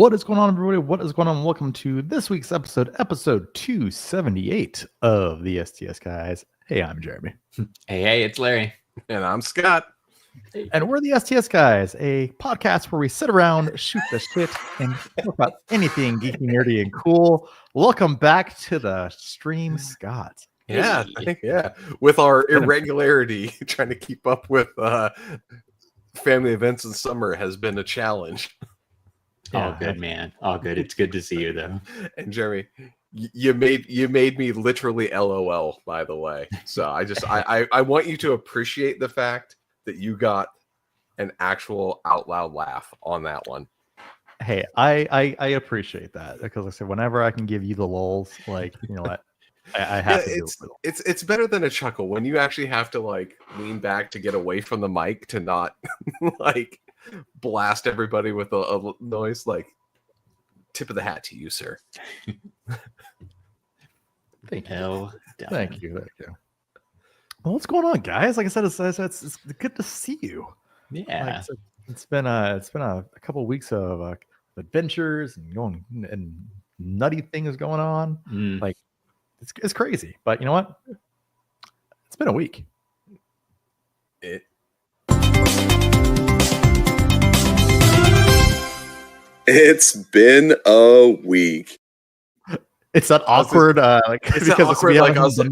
What is going on, everybody? What is going on? Welcome to this week's episode 278 of the STS Guys. Hey, I'm Jeremy. Hey, it's Larry. And I'm Scott. And we're the STS Guys, a podcast where we sit around, shoot the shit, and talk about anything geeky, nerdy, and cool. Welcome back to the stream, Scott. Yeah, with our irregularity, trying to keep up with family events in summer has been a challenge. Yeah. All good, man. All good. It's good to see you, though. And Jeremy, you made me literally LOL, by the way. So I want you to appreciate the fact that you got an actual out loud laugh on that one. Hey, I appreciate that because like I said, whenever I can give you the lulls, like, you know what, I have to do it. It's better than a chuckle when you actually have to like lean back to get away from the mic to not like blast everybody with a noise. Like, tip of the hat to you, sir. Thank you. Thank you. Well, what's going on, guys? Like I said, it's good to see you. Yeah, like, it's been a couple of weeks of adventures and going and nutty things going on. Like it's crazy, but you know what? It's been a week. It's been a week. It's that awkward, it's because awkward, like I was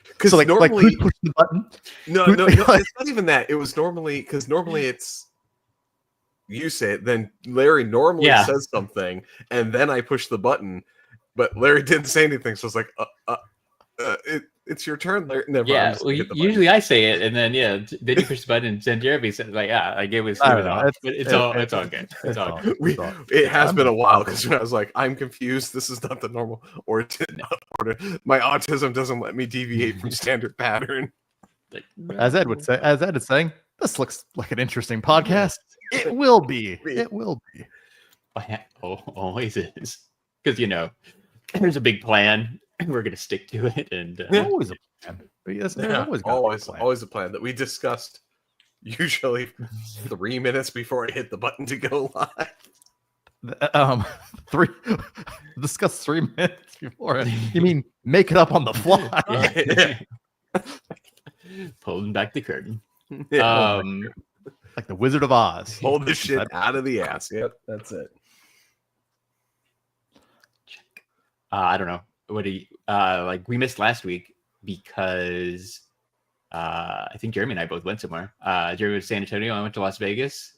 because like normally who pushed the button? No, it's not even that. It was normally it's you say it, then Larry normally says something, and then I push the button, but Larry didn't say anything, so it's like, it's your turn, Larry. Never yeah, well, usually I say it, and then then you push the button, and then Jeremy said, like, like it was off. It's all good. It's all good. It has been a while because I was like, I'm confused. This is not the normal, or my autism doesn't let me deviate from standard pattern. As Ed is saying, this looks like an interesting podcast. It will be. It will be. Always is, because there's a big plan. We're gonna stick to it, and always a plan. But yes, always a plan that we discussed. Usually 3 minutes before I hit the button to go live. Discuss 3 minutes before. You mean make it up on the fly? Pulling back the curtain. Like the Wizard of Oz. Pull this shit out of the ass. Yep, that's it. I don't know. What do you we missed last week because I think Jeremy and I both went somewhere. Jeremy went to San Antonio. I went to Las Vegas.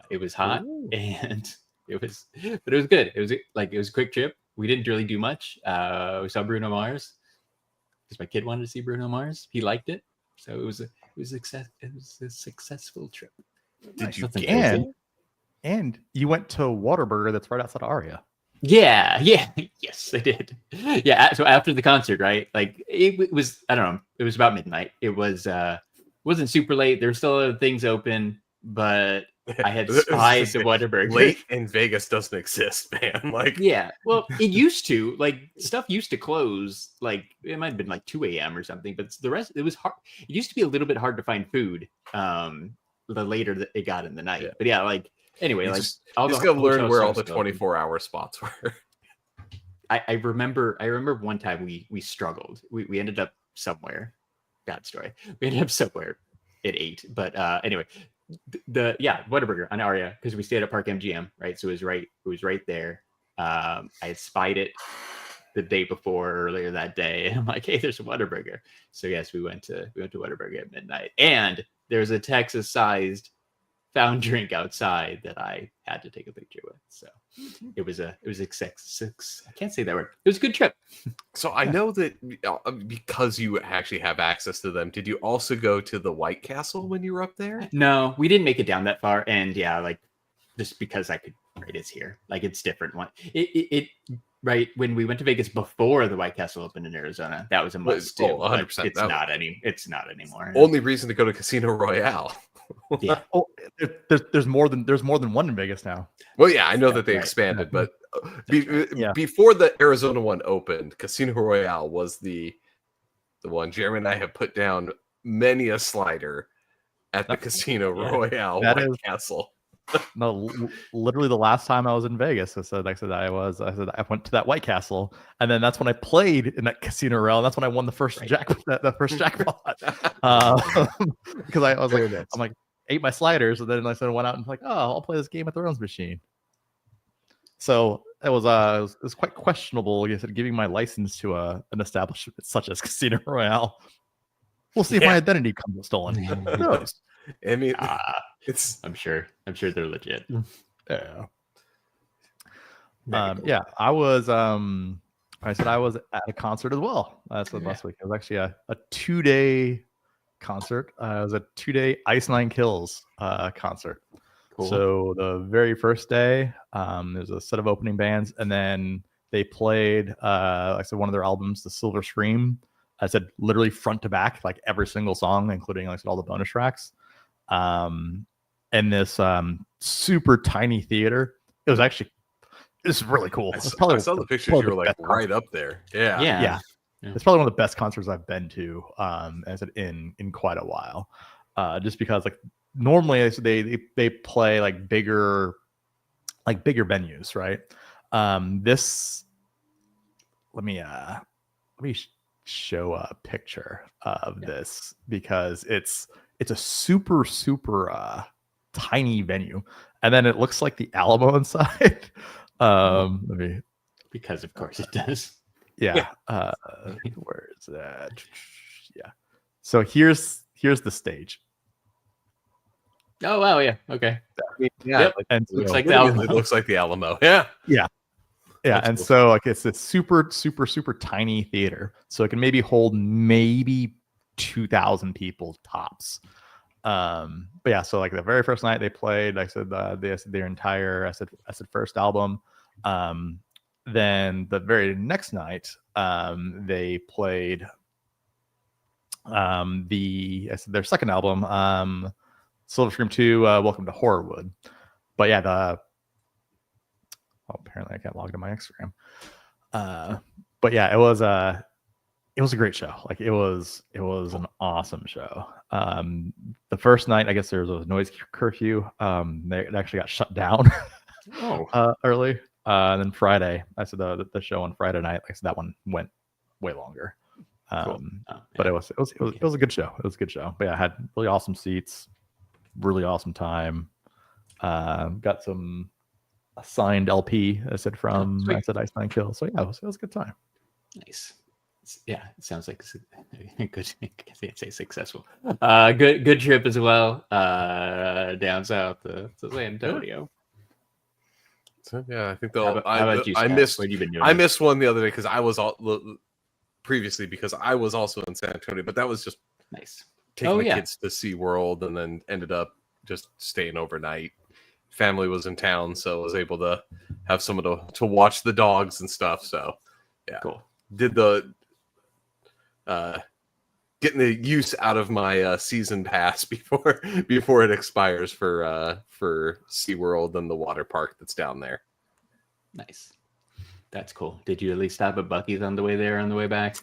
It was hot. Ooh. And it was good. It was a quick trip. We didn't really do much. We saw Bruno Mars because my kid wanted to see Bruno Mars. He liked it, so it was a successful trip. Did you and you went to Whataburger that's right outside Aria. Yeah, yes, I did. Yeah, so after the concert, right? Like it was, I don't know, it was about midnight. It wasn't super late. There were still other things open, but I had spied the Whataburger. Late in Vegas doesn't exist, man. Like, yeah, well, it used to. Like, stuff used to close. Like, it might have been like 2 a.m. or something, but the rest, it was hard. It used to be a little bit hard to find food. The later that it got in the night, but yeah, like. Anyway, just gotta learn where all the 24-hour spots were. I remember one time we struggled. We ended up somewhere. God story. We ended up somewhere at 8. But anyway, Whataburger on Aria, because we stayed at Park MGM, right? So it was right there. I had spied it the day before, earlier that day, and I'm like, hey, there's a Whataburger. So yes, we went to Whataburger at midnight, and there's a Texas-sized found drink outside that I had to take a picture with. So it was a I can't say that word. It was a good trip. So I know that because you actually have access to them, did you also go to the White Castle when you were up there? No, we didn't make it down that far. And just because I could, right, it's here. Like, it's different one. It right, when we went to Vegas before the White Castle opened in Arizona, that was a must do. 100%. It's not anymore. Only reason to go to Casino Royale. Yeah. There's more than one in Vegas now. Well, yeah, I know that they expanded, but before the Arizona one opened, Casino Royale was the one. Jeremy and I have put down many a slider at the Casino Royale White Castle. No, literally the last time I was in Vegas, I said I went to that White Castle, and then that's when I played in that Casino Royale. And that's when I won the first the first jackpot. Because I was like, I'm like, ate my sliders, and then I said I went out and like, oh, I'll play this Game of Thrones machine. So it was quite questionable, like I said, giving my license to an establishment such as Casino Royale. We'll see if my identity comes stolen. Who knows? I mean, I'm sure they're legit. Yeah. Yeah, I was I said I was at a concert as well. That's last week. It was actually a 2-day concert. It was a 2-day Ice Nine Kills concert. Cool. So the very first day, there's a set of opening bands, and then they played like I said, one of their albums, The Silver Scream. I said literally front to back, like every single song, including like I said, all the bonus tracks. In this super tiny theater. It's really cool. I saw the pictures. You were like right up there. Yeah. It's probably one of the best concerts I've been to, as I said, in quite a while. Just because like normally they play like bigger venues, right? This let me show a picture of this, because it's a super tiny venue, and then it looks like the Alamo inside. Because of course it does. Yeah. Where is that? Yeah. So here's the stage. Oh wow, yeah. Okay. Yeah. Yep. And looks like the Alamo. It looks like the Alamo. Yeah. Yeah. That's and cool. so like it's a super tiny theater, so it can maybe hold 2,000 people tops. But yeah, so like the very first night they played, I said their entire I said first album. Then the very next night, they played their second album, Silver Scream 2, Welcome to Horrorwood. But yeah, apparently I can't log into my Instagram. But yeah, it was a great show. Like it was an awesome show. The first night, I guess there was a noise curfew. It actually got shut down early. And then Friday, I said the show on Friday night, like that one went way longer. Cool. But it was a good show. It was a good show. But yeah, I had really awesome seats, really awesome time. Got some signed LP, I said, from Ice Nine Kills. So yeah, it was a good time. Nice. Yeah, it sounds like a good. I can't say successful. Good trip as well. Down south to San Antonio. So yeah, I think I missed. What have you been doing? I missed one the other day because I was previously because I was also in San Antonio, but that was just nice. Taking the kids to SeaWorld, and then ended up just staying overnight. Family was in town, so I was able to have someone to watch the dogs and stuff. So yeah, cool. Did the getting the use out of my season pass before it expires for SeaWorld and the water park that's down there. Nice. That's cool. Did you at least stop at Buc-ee's on the way there, on the way back?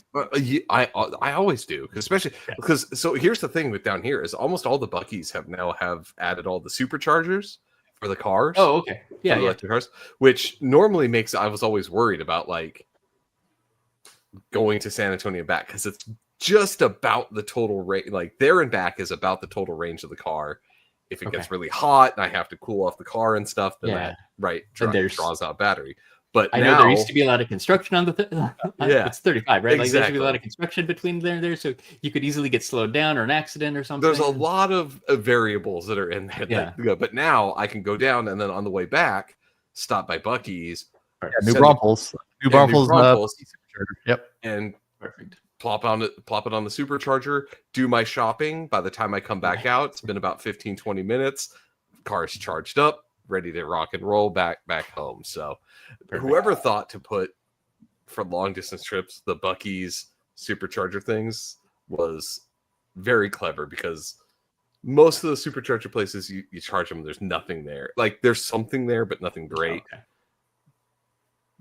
I always do, especially because so here's the thing with down here is almost all the Buc-ee's have added all the superchargers for the cars. Oh, okay. Yeah, electric cars, which normally makes I was always worried about like going to San Antonio back because it's just about the total range. Like there and back is about the total range of the car. If it gets really hot and I have to cool off the car and stuff, then that draws out battery. But I know there used to be a lot of construction on the it's 35, right? Exactly. Like there used to be a lot of construction between there, so you could easily get slowed down or an accident or something. There's a lot of variables that are in there. Yeah. But now I can go down and then on the way back, stop by Buc-ee's. New Braunfels. Yep. And perfect. Plop it on the supercharger, do my shopping. By the time I come back out, it's been about 15-20 minutes. Car's charged up, ready to rock and roll back home. So whoever thought to put for long distance trips the Buc-ee's supercharger things was very clever, because most of the supercharger places you charge them, there's nothing there. Like there's something there, but nothing great.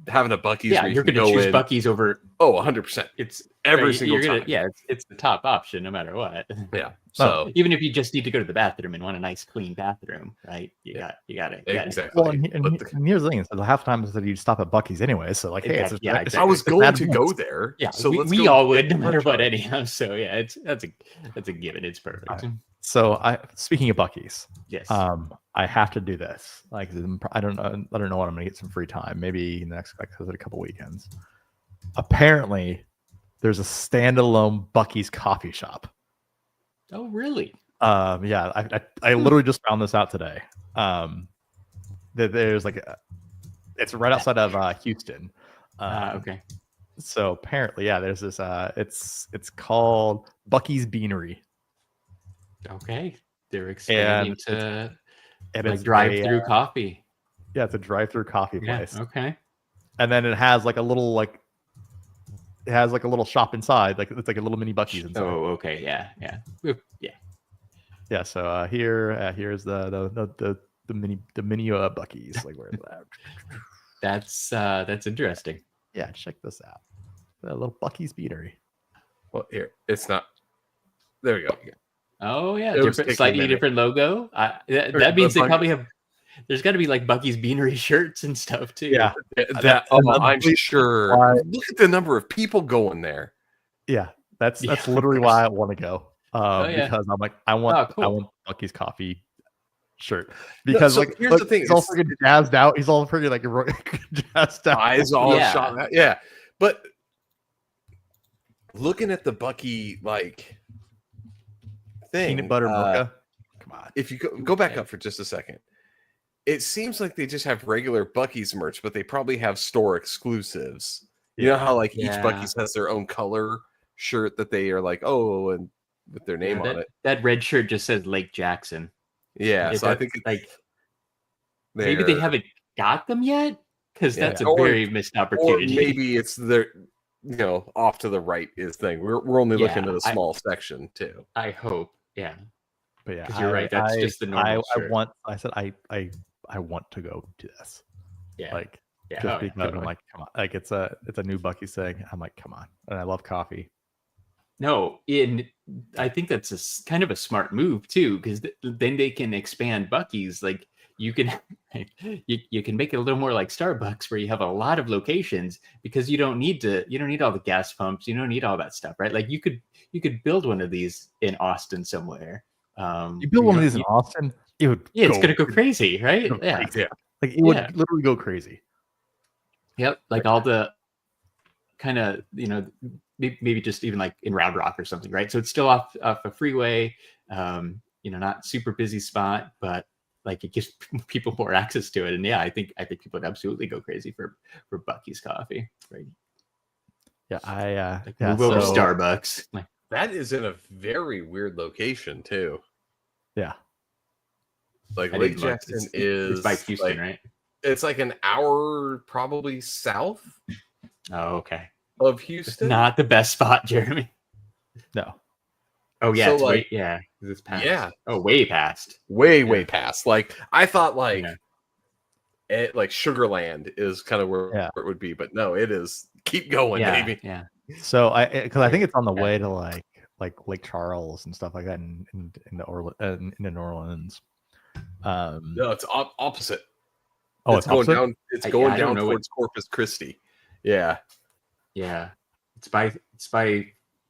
having a Buc-ee's. Yeah, where you're can going to choose in. Buc-ee's over. Oh, 100%. It's every single time. Yeah, it's the top option no matter what. Yeah. So even if you just need to go to the bathroom and want a nice clean bathroom, right? You got it. Exactly. Well, and here's the thing: so half the time is that you stop at Buc-ee's anyway. So like, hey, exactly. I was going to go there. Yeah, so we all would no matter what anyhow. So yeah, that's a given. It's perfect. So speaking of Buc-ee's, yes, I have to do this. Like, I don't know when I'm gonna get some free time. Maybe in the next a couple weekends. Apparently, there's a standalone Buc-ee's coffee shop. Oh, really? Yeah, I literally just found this out today. That there's like it's right outside of Houston. Okay. So apparently, yeah, there's this. It's called Buc-ee's Beanery. Okay, they're expanding to like drive-through coffee. Yeah, it's a drive-through coffee place. Okay. And then it has like a little shop inside, like it's like a little mini Buc-ee's inside. Oh, okay, yeah. Yeah. So here's the mini Buc-ee's. Like, where is that? That's interesting. Yeah, check this out. The little Buc-ee's Beanery. Well, here it's not. There we go. Oh yeah, slightly different logo. That means they probably have. There's got to be like Buc-ee's Beanery shirts and stuff too. Yeah, I'm sure. Look at the number of people going there. Yeah, that's literally why I want to go. Because I'm like, I want Buc-ee's coffee shirt. Because here's the thing: he's all freaking jazzed out. He's all freaking like jazzed out. Eyes all shot out. Yeah, but looking at the Buc-ee thing, peanut butter mocha. Come on. If you go back up for just a second, it seems like they just have regular Buc-ee's merch, but they probably have store exclusives. You know how each Buc-ee's has their own color shirt that they are like, and with their name on it. That red shirt just says Lake Jackson. Yeah, so I think maybe they haven't got them yet, because that's a very missed opportunity. Or maybe it's their, off to the right is thing. We're only looking at a small section too. I hope, yeah. But yeah, because you're right. That's just the normal. I want to go to this. Yeah, just because I'm like, come on, like it's a new Buc-ee's thing. I'm like, come on, and I love coffee. No, I think that's kind of a smart move too, because then they can expand Buc-ee's. Like you can make it a little more like Starbucks, where you have a lot of locations, because you don't need all the gas pumps, you don't need all that stuff, right? Like you could build one of these in Austin somewhere. You build one of these in Austin, it's gonna go crazy, right? Yeah, like it would literally go crazy. Yep, like all the kind of maybe just even like in Round Rock or something, right? So it's still off a freeway, not super busy spot, but like it gives people more access to it. And I think people would absolutely go crazy for Buc-ee's coffee, right? Yeah, move over to Starbucks. Like, that is in a very weird location too. Yeah, like Lake Jackson is by Houston, right? It's like an hour probably south. Oh, okay. Of Houston, it's not the best spot, Jeremy. No. Oh yeah, so it's past. Yeah. Oh, way past. Way past. Like I thought, like Sugarland is kind of where it would be, but no, it is. Keep going, baby. Yeah. So because I think it's on the way to like Lake Charles and stuff like that in New Orleans. No, it's opposite. Oh, it's going opposite? down. It's going down towards Corpus Christi. Yeah. It's by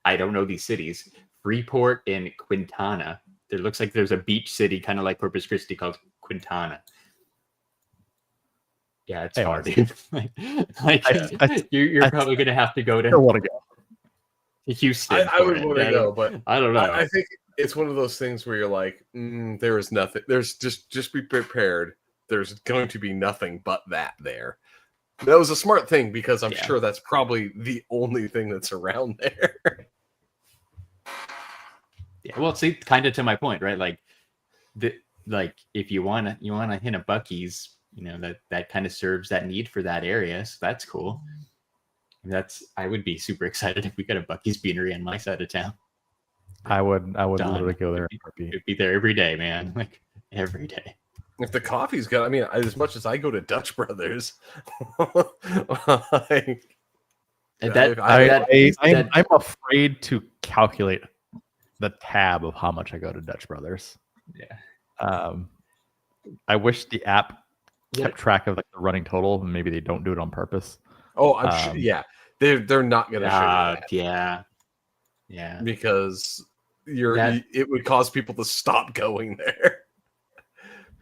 I don't know these cities. Freeport and Quintana. There looks like there's a beach city kind of like Corpus Christi called Quintana. Yeah, it's hard, dude. You're probably gonna have to go to. I want to go to Houston. I would want to go, but I don't know. I think it's one of those things where you're like, there is nothing. There's just be prepared. There's going to be nothing but that there. That was a smart thing, because I'm sure that's probably the only thing that's around there. Yeah, well, see, kind of to my point, right? Like, if you wanna hit a Buc-ee's, that kind of serves that need for that area, so that's cool. I would be super excited if we got a Buc-ee's Beanery on my side of town. I would literally go there. It'd be there every day, man. Like every day. If the coffee's good, I mean, as much as I go to Dutch Brothers, I'm afraid to calculate the tab of how much I go to Dutch Brothers. Yeah. I wish the app kept track of like the running total, and maybe they don't do it on purpose. Oh, I'm sure. Yeah, they're not going to show you that. Yeah. Because it would cause people to stop going there.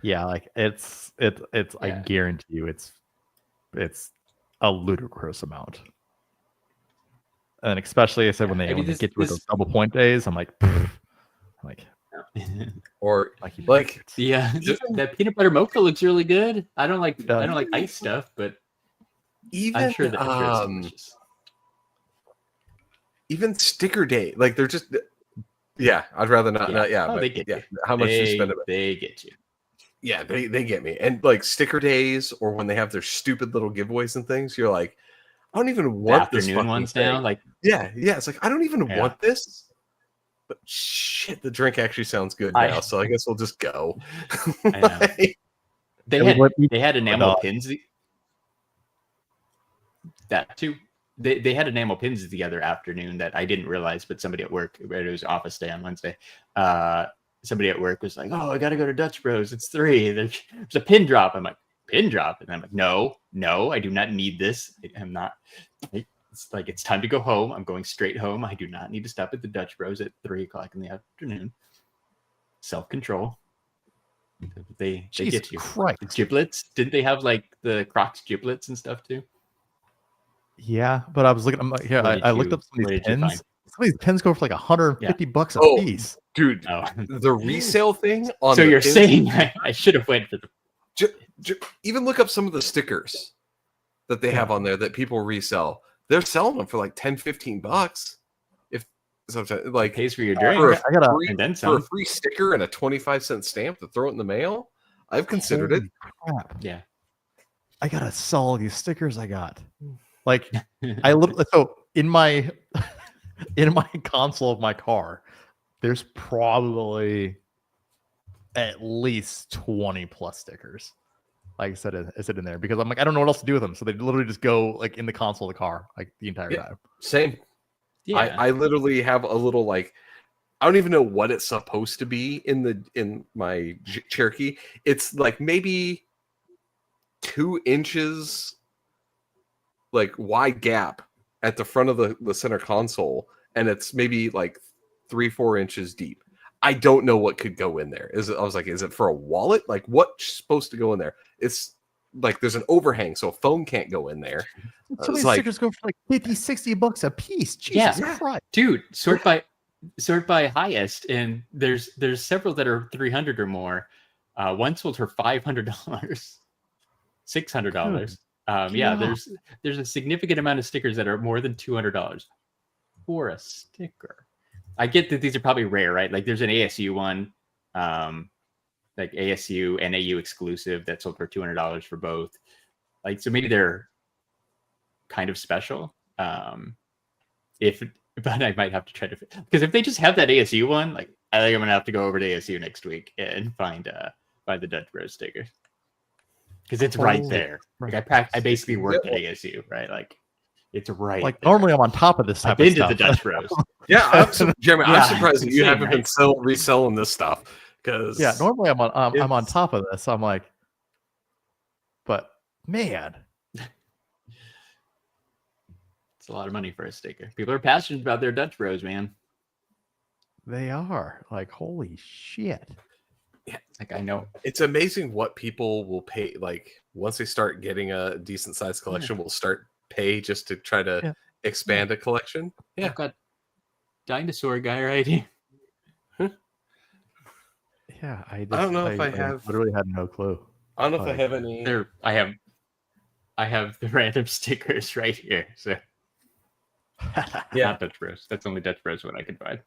Yeah, like it's. I guarantee you, it's a ludicrous amount. And especially, I said when they get to those double point days, I'm like, or that peanut butter mocha looks really good. I don't like ice stuff, but even I'm sure that it's delicious. Even sticker day, like they're just I'd rather not. They get you. How much you spend? They get you. Yeah, they get me. And like sticker days, or when they have their stupid little giveaways and things, you're like, I don't even want this afternoon ones now. Like it's like I don't even want this. But shit, the drink actually sounds good now, so I guess we'll just go. They had enamel pins. That too. They had enamel pins the other afternoon that I didn't realize, but somebody at work, it was office day on Wednesday. Somebody at work was like, "Oh, I got to go to Dutch Bros. It's 3. There's a pin drop." I'm like, "Pin drop?" And I'm like, "No, I do not need this. I'm not." It's like, it's time to go home. I'm going straight home. I do not need to stop at the Dutch Bros at 3:00 in the afternoon. Self-control. They get you. Christ. The giblets. Didn't they have like the Crocs giblets and stuff too? Yeah, but I was looking. I looked up some of these pins. Some of these pins go for like $150 a piece, dude. The resale thing on. So you're saying I should have went for the. Even look up some of the stickers that they have on there that people resell. They're selling them for like $10-15. If sometimes like pays for your drink, for a free sticker and a 25-cent stamp to throw it in the mail. I've considered it. Crap. Yeah, I gotta sell all these stickers I got. Like I literally, so in my console of my car, there's probably at least 20 plus stickers. Like I said in there because I'm like, I don't know what else to do with them. So they literally just go like in the console of the car, like the entire time. Same. Yeah. I literally have a little like, I don't even know what it's supposed to be in my Cherokee. It's like maybe 2 inches like wide gap at the front of the center console, and it's maybe like 3-4 inches deep. I don't know what could go in there. I was like, is it for a wallet? Like, what's supposed to go in there? It's like there's an overhang, so a phone can't go in there. Some of these stickers go for like $50-$60 a piece. Jesus Christ, dude! Sort by highest, and there's several that are 300 or more. One sold for $500, $600. There's a significant amount of stickers that are more than $200 for a sticker. I get that these are probably rare, right? Like there's an ASU one, like ASU, NAU exclusive that sold for $200 for both. Like, so maybe they're kind of special. But I might have to try to, because if they just have that ASU one, like I think I'm gonna have to go over to ASU next week and find the Dutch Bros stickers. Because it's right there. Like I basically work at ASU, right? Like it's right. Like there. Normally I'm on top of this type I've been of stuff. to the Dutch Bros. Jeremy, I'm surprised that you haven't been reselling this stuff. Because normally I'm on top of this. I'm like, but man, it's a lot of money for a sticker. People are passionate about their Dutch Bros, man. They are like, holy shit. Yeah, like I know it's amazing what people will pay. Like once they start getting a decent sized collection, will start pay just to try to expand a collection. Yeah, I've got dinosaur guy right here. Yeah, I don't know if I have. Literally had no clue. I don't know if I have any. I have the random stickers right here. So not Dutch Bros. That's only Dutch Bros what I can find.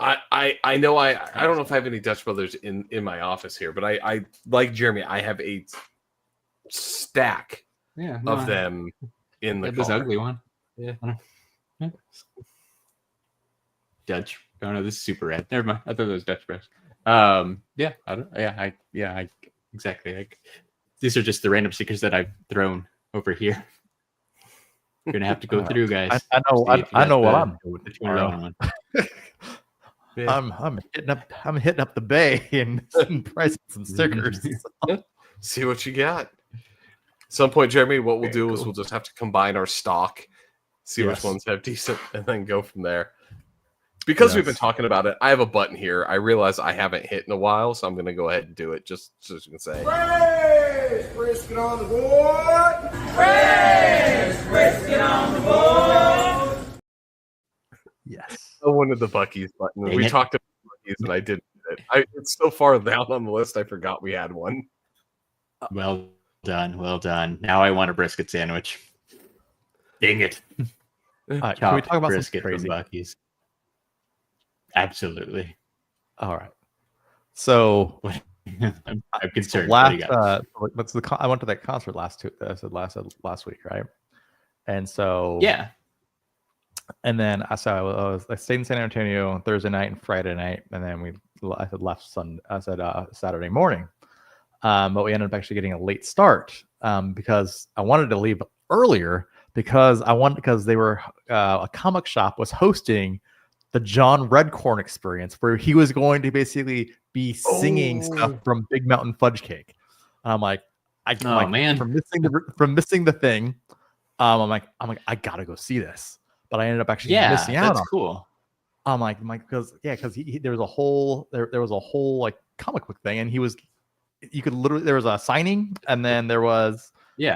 I know I don't know if I have any Dutch Brothers in my office here, but I like Jeremy. I have a stack of them in the car. This ugly one. Yeah. Dutch. Oh no, this is super red. Never mind. I thought it was Dutch Bros. I exactly. Like these are just the random stickers that I've thrown over here. You're gonna have to go through, guys. I know. I know what I'm doing tomorrow. Yeah. I'm hitting up the bay and pricing some stickers. See what you got. At some point, Jeremy, what we'll do is we'll just have to combine our stock, see which ones have decent, and then go from there. Because we've been talking about it, I have a button here. I realize I haven't hit in a while, so I'm going to go ahead and do it just so you can say. Raise brisket on the board. Raise brisket on the board. Yes. I wanted the Buc-ee's button. We talked about Buc-ee's, and I didn't do it. It's so far down on the list, I forgot we had one. Well done. Well done. Now I want a brisket sandwich. Dang it. Can we talk about brisket some crazy from Buc-ee's? Absolutely. All right. So I'm concerned. I went to that concert last week, right? And so yeah. And then I stayed in San Antonio on Thursday night and Friday night, and then I had left Saturday morning. But we ended up actually getting a late start because I wanted to leave earlier because they were a comic shop was hosting the John Redcorn experience, where he was going to basically be singing stuff from Big Mountain Fudge Cake. And I'm like, man, from missing the thing, I'm like, I gotta go see this. But I ended up actually missing out. That's cool. I'm like, because there was a whole like comic book thing, and there was a signing, and then there was he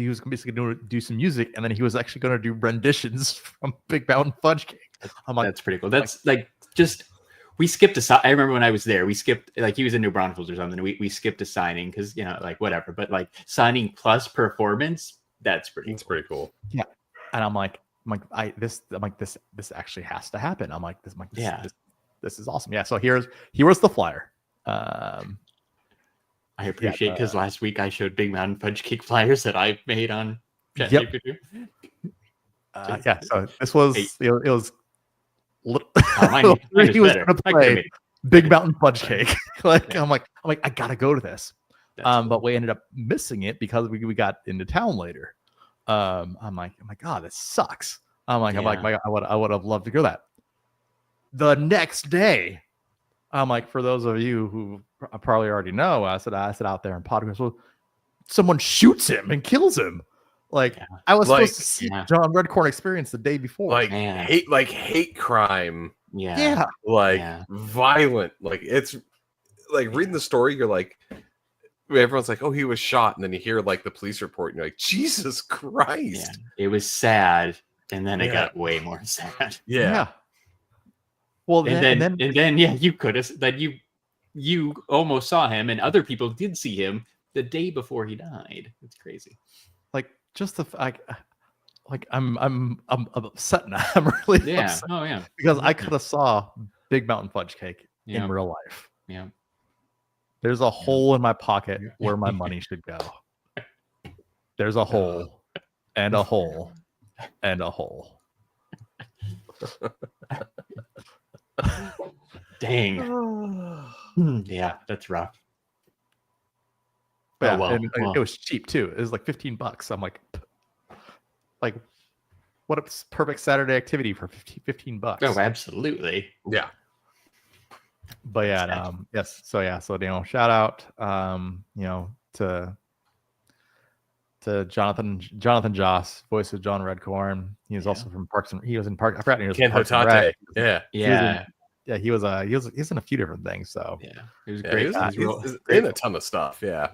was basically going to do some music, and then he was actually going to do renditions from Big Mountain Fudge Cake. I'm like, that's pretty cool. That's we skipped I remember when I was there, we skipped, like, he was in New Braunfels or something. We skipped a signing because, like, whatever. But like signing plus performance, that's pretty cool. Yeah. And I'm like, this actually has to happen. This is awesome. Yeah. So here was the flyer. I appreciate, because last week I showed Big Mountain Fudge Cake flyers that I made on ChatGPT. So this was it was. Mine he was going to play Big Mountain Fudge Cake. I'm like, I gotta go to this. Cool. But we ended up missing it because we got into town later. I'm like, God, this sucks. I would have loved to go that. The next day, I'm like, for those of you who probably already know, I said out there in podcast, well, someone shoots him and kills him. I was supposed to see John Redcorn experience the day before. Hate crime. Yeah. Violent. It's like reading the story, you're like, everyone's like, oh, he was shot, and then you hear like the police report, and you're like, Jesus Christ. Yeah. It was sad, and then it got way more sad. Yeah. Well, and then you could have that you almost saw him, and other people did see him the day before he died. It's crazy. Just the I'm upset now. I'm really upset. Oh yeah. Because I could have saw Big Mountain Fudge Cake in real life. Yeah. There's a hole in my pocket where my money should go. There's a hole and a hole and a hole. Dang. Yeah, that's rough. Yeah, it was cheap too. It was like $15. I'm like, what a perfect Saturday activity for $15. Oh, absolutely. Yeah. But yes. So shout out, to Jonathan Joss, voice of John Redcorn. He was also from Parks and he was in Park. I forgot. He was in Parks and Rec. Yeah. He was in a few different things. So he was great. He's in a ton of stuff. Yeah.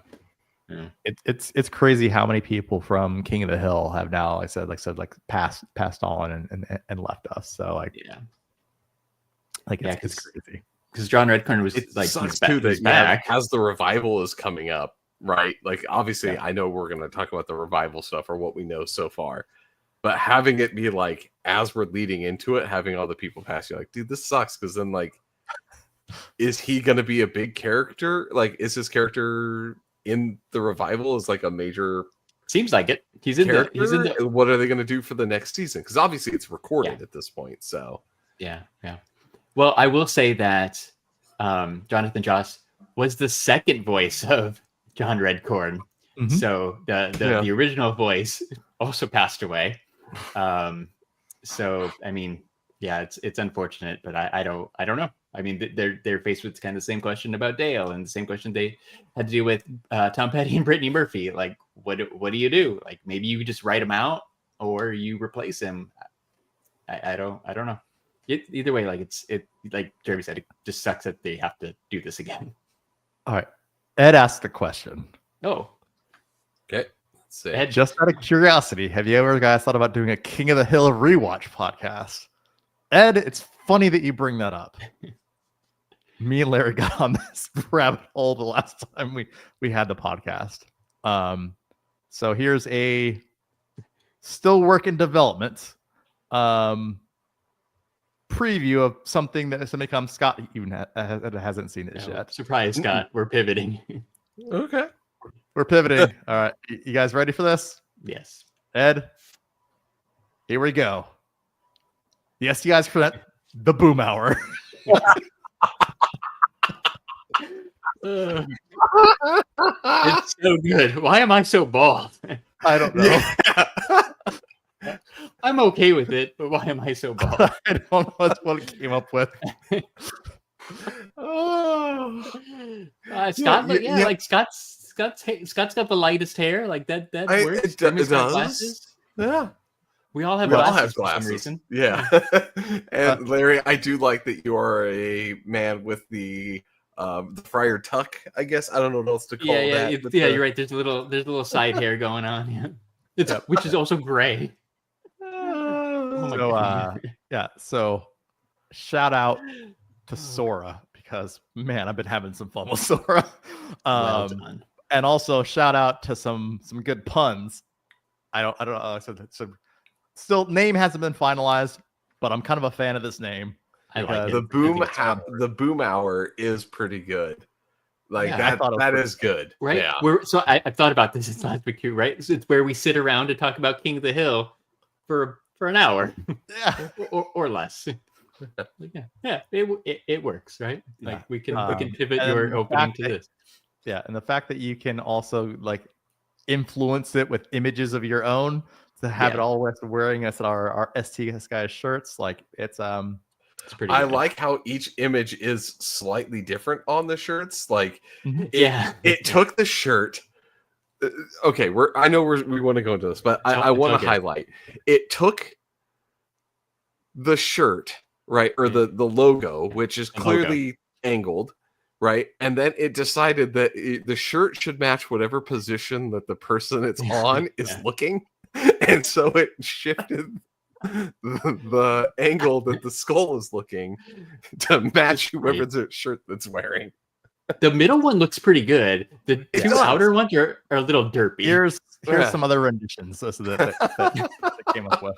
Yeah. It's crazy how many people from King of the Hill have now, passed on and left us. So it's crazy. Because John Redcorn was he's back. As the revival is coming up, right? Like, obviously, I know we're going to talk about the revival stuff or what we know so far, but having it be like, as we're leading into it, having all the people pass, you're like, dude, this sucks. Because then, is he going to be a big character? Is his character in the revival is a major? Seems like it. He's in the. What are they going to do for the next season? Because obviously it's recorded at this point. So yeah. Well, I will say that Jonathan Joss was the second voice of John Redcorn. Mhm. So the original voice also passed away. So I mean, yeah, it's unfortunate, but I don't know. I mean, they're faced with kind of the same question about Dale, and the same question they had to do with Tom Petty and Brittany Murphy. Like, what do you do? Like, maybe you just write him out, or you replace him. I don't know. Either way, like it like Jeremy said, it just sucks that they have to do this again. All right, Ed asked the question. Oh, Okay. Let's see. Ed, Just out of curiosity, have you ever guys thought about doing a King of the Hill rewatch podcast? Ed, it's funny that you bring that up. Me and Larry got on this rabbit hole the last time we had the podcast. So here's a still work in development preview of something that is going to come. Scott even hasn't seen it yet. Surprise, Scott. We're pivoting. Okay. We're pivoting. All right. You guys ready for this? Yes. Ed, here we go. The ST Guys present the Boom Hour. It's so good. Why am I so bald? I don't know. Yeah. I'm okay with it, but why am I so bald? I don't know what it came up with. Scott, like Scott's got the lightest hair. Like that works. It Jeremy's got does. glasses. Yeah. We all have We all glasses have for some glasses. reason. Yeah. And Larry, I do like that you are a man with the friar tuck, I guess. I don't know what else to call that. You're right. There's a little side hair going on. Yeah. Which is also gray. Oh my God. So shout out to Sora, because man, I've been having some fun with Sora. Well done. And also shout out to some good puns. I don't know. So still, name hasn't been finalized, but I'm kind of a fan of this name. I like it. The boom hour is pretty good. Like that is good. Right? Yeah. So I've thought about this. It's not big, right? So it's where we sit around and talk about King of the Hill for an hour. Yeah. or less. Yeah. It works, right? Like we can pivot your opening to this. Yeah, and the fact that you can also like influence it with images of your own to have it all with wearing us our STS Guys shirts, like it's pretty good. I like how each image is slightly different on the shirts. Like it took the shirt. Okay, I know we want to go into this, but I want to highlight it took the shirt, right, or the logo, which is clearly angled, right, and then it decided that the shirt should match whatever position that the person it's on is looking, and so it shifted the angle that the skull is looking to match whoever's shirt that's wearing. The middle one looks pretty good. The two outer ones are a little derpy. Here's some other renditions that came up with.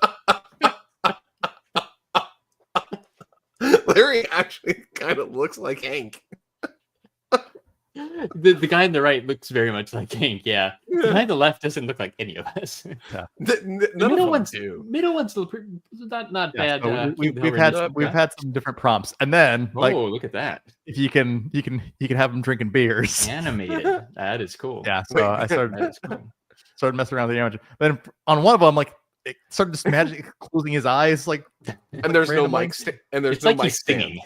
Larry actually kind of looks like Hank. The guy on the right looks very much like Hank. Yeah. The guy on the left doesn't look like any of us. Yeah. The middle ones do. Middle ones not bad. So we've had some different prompts, and then look at that. If you can have them drinking beers. Animated. That is cool. Yeah. So I started messing around with the image. Then on one of them, like it started just magically closing his eyes, like, and there's no mic and there's no mic singing.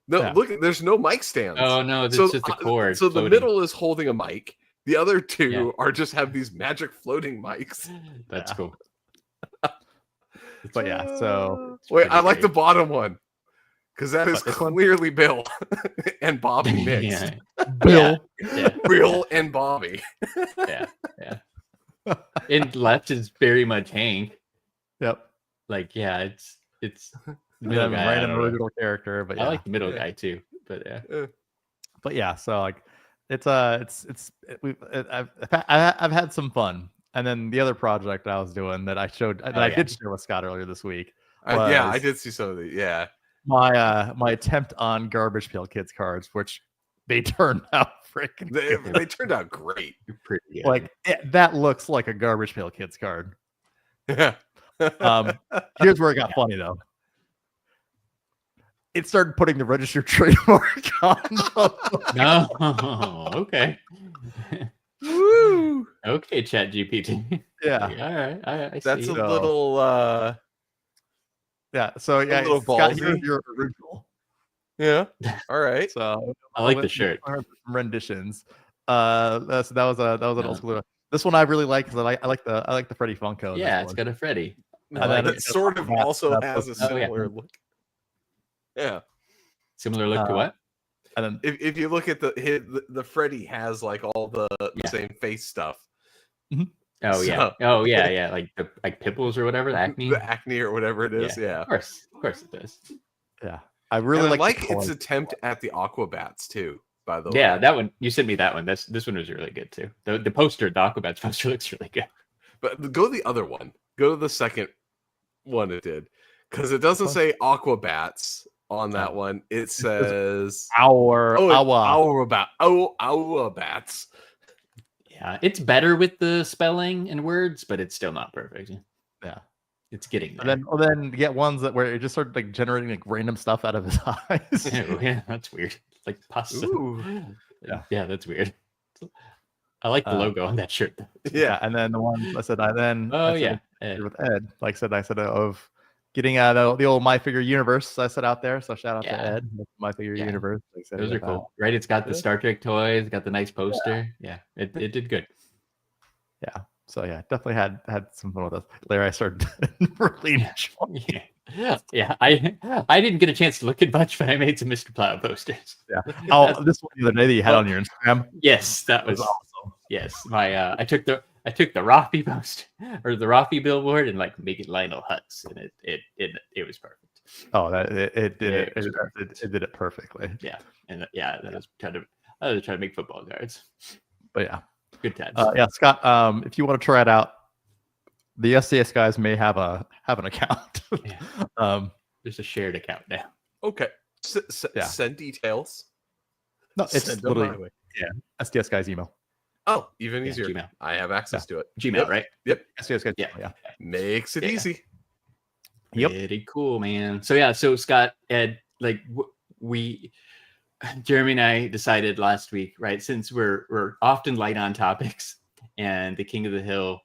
No, look, there's no mic stands. Oh no, it's just a cord. So floating. The middle is holding a mic. The other two are just have these magic floating mics. That's cool. But yeah, so wait, I like the bottom one because that is clearly Bill and Bobby mixed. Bill and Bobby. Yeah. And left is very much Hank. Yep. Like it's middle guy, random original character, but I like the middle guy too. But yeah, so like I've had some fun, and then the other project I was doing that I did share with Scott earlier this week. I did see some of the my attempt on Garbage Pail Kids cards, which they turned out freaking they turned out great. Pretty good. Like that looks like a Garbage Pail Kids card. Yeah. Here's where it got funny though. it started putting the registered trademark on. No, okay. Woo! Okay, Chat GPT. Yeah. All right. I That's see. a little yeah. So yeah, little Scott, here's ballsy. your original. yeah. All right. So I like the shirt. renditions. So that was an old school. This one I really like because I like the Freddy Funko. Yeah, it's got a Freddy. No, like that it. sort of also has a Oh, yeah. similar look. Yeah. Similar look to what? And then If you look at the Freddy has like all the same face stuff. Oh yeah. Oh yeah, yeah. Like pimples or whatever, the acne. The acne or whatever it is. Yeah. Of course it does. yeah, I really And like its attempt at the Aquabats too. By the way. Yeah, that one. You sent me that one. This one was really good too. The poster, the Aquabats poster looks really good. But go to the other one. Go to the second one it did. Because it doesn't say Aquabats on that one. It says Aquabats. Yeah, it's better with the spelling and words, but it's still not perfect. Yeah, it's getting there. And then you get ones that where it just started like generating like random stuff out of his eyes. Ew, yeah, that's weird. Like pus. Yeah, that's weird. I like the logo on that shirt though. Yeah, and then the one I said Ed. With Ed, like I said of getting the old My Figure Universe I set out there. So shout out to Ed, My Figure Universe. Those are cool, right? It's got the Star Trek toys, got the nice poster. Yeah, it did good. Yeah, so yeah, definitely had some fun with us. Larry, I started really enjoying. Yeah. I didn't get a chance to look at much, but I made some Mr. Plow posters. Yeah. Oh, this one the other day that you had on your Instagram. Yes, that was awesome. Yes, my I took the Rafi poster or the Rafi billboard and like make it Lionel Hutz, and it was perfect. Oh, that it did it perfectly. Yeah, and that was trying to make football cards. But yeah, good times. Yeah, Scott. If you want to try it out, the STS guys may have an account. There's a shared account now. Okay, send details. No, it's literally STS guys email. Oh, even easier. Gmail. I have access to it. Gmail, right? Yep. STS guys. Yeah. Makes it easy. Yep. Pretty cool, man. So Scott, Ed, like Jeremy and I decided last week, right? Since we're often light on topics, and the King of the Hill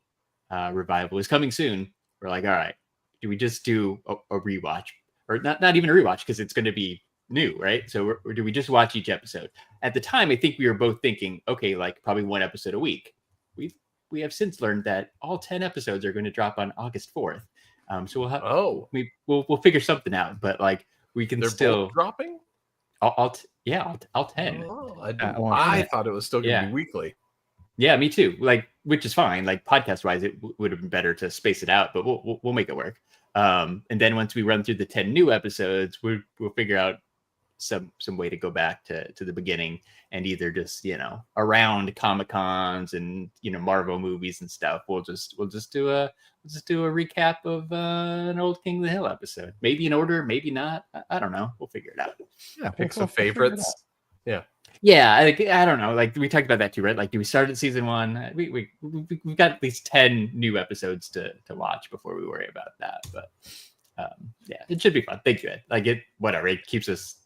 revival is coming soon, we're like, all right, do we just do a rewatch, or not even a rewatch because it's going to be new, right? So do we just watch each episode? At the time, I think we were both thinking, okay, like probably one episode a week. We have since learned that all 10 episodes are going to drop on August 4th. So we'll have we'll figure something out, but like we can still both dropping. All 10. Oh, I thought it was still going to be weekly. Yeah, me too. Like, which is fine. Like podcast wise, it would have been better to space it out, but we'll make it work. And then once we run through the 10 new episodes, we'll figure out some way to go back to the beginning and either just around Comic-Cons and Marvel movies and stuff. We'll just do a recap of an old King of the Hill episode. Maybe in order, maybe not. I don't know. We'll figure it out. Yeah, pick some favorites. Yeah, I don't know. Like we talked about that too, right? Like, do we start at season 1? We've got at least 10 new episodes to watch before we worry about that. But it should be fun. Thank you, Ed. Like it keeps us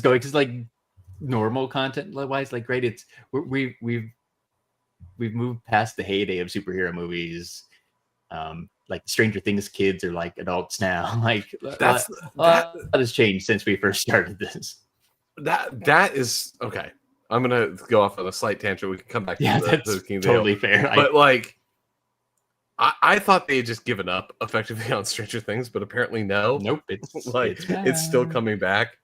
going because like normal content wise, like great. It's we've moved past the heyday of superhero movies. Like Stranger Things kids are like adults now. Like that has changed since we first started this. That is okay. I'm gonna go off on a slight tangent. We can come back to that's King totally fair. But I thought they had just given up effectively on Stranger Things, but apparently no. Nope. It's still coming back.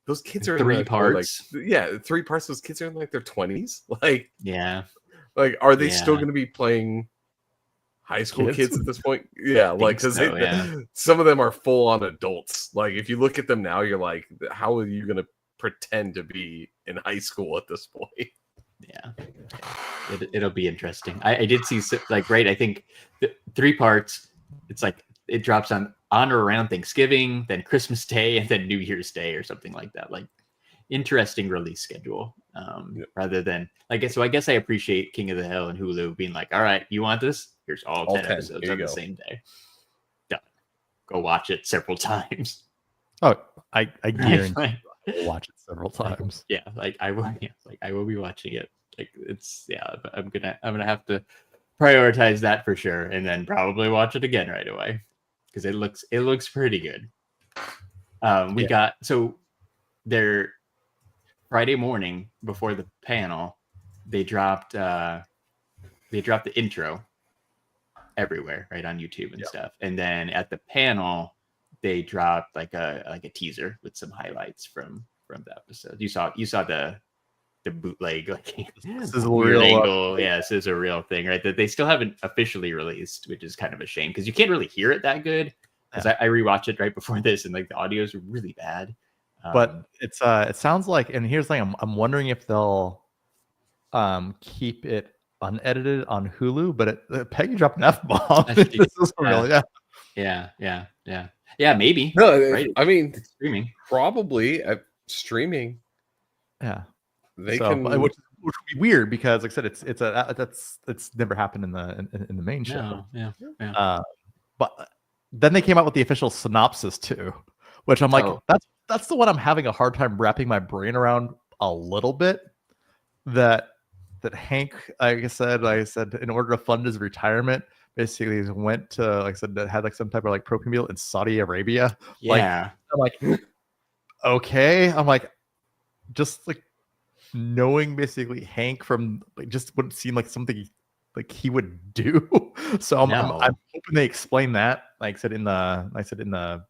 Those kids are 3 parts. 3 parts. Those kids are in like their 20s. Like, like are they still going to be playing high school kids at this point? Yeah, like because some of them are full on adults. Like if you look at them now, you're like, how are you going to pretend to be in high school at this point? Yeah, it'll be interesting. I did see like I think 3 parts. It's like it drops on or around Thanksgiving, then Christmas Day, and then New Year's Day or something like that. Like interesting release schedule. Rather than I guess I appreciate King of the Hill and Hulu being like, all right, you want this? Here's all 10 episodes on the same day. Done. go watch it several times. Oh, I guarantee Like, I'll watch it several times. yeah, like I will. Yeah, like I will be watching it. Like it's but I'm gonna have to prioritize that for sure, and then probably watch it again right away because it looks pretty good. We got so there Friday morning before the panel, they dropped the intro everywhere, right, on YouTube and stuff, and then at the panel they dropped like a teaser with some highlights from the episode. You saw the bootleg, like This is a weird real angle. Yeah, this is a real thing, right? That they still haven't officially released, which is kind of a shame because you can't really hear it that good. Because I rewatched it right before this, and like the audio is really bad. But it's it sounds like, and here's the thing, I'm wondering if they'll keep it unedited on Hulu, but Peggy dropped an F-bomb. This is real, yeah, maybe. No, right? I mean, It's streaming. Probably streaming. Yeah, they can, which would be weird because, like I said, it's never happened in the main show. No, yeah. But then they came out with the official synopsis too, which I'm like, that's the one I'm having a hard time wrapping my brain around a little bit. That Hank, like I said, in order to fund his retirement, basically went to, like I said, that had like some type of like pro meal in Saudi Arabia. Yeah. I'm like, okay. I'm like, just like knowing basically Hank from like just wouldn't seem like something like he would do. So I'm hoping they explain that. Like I said in the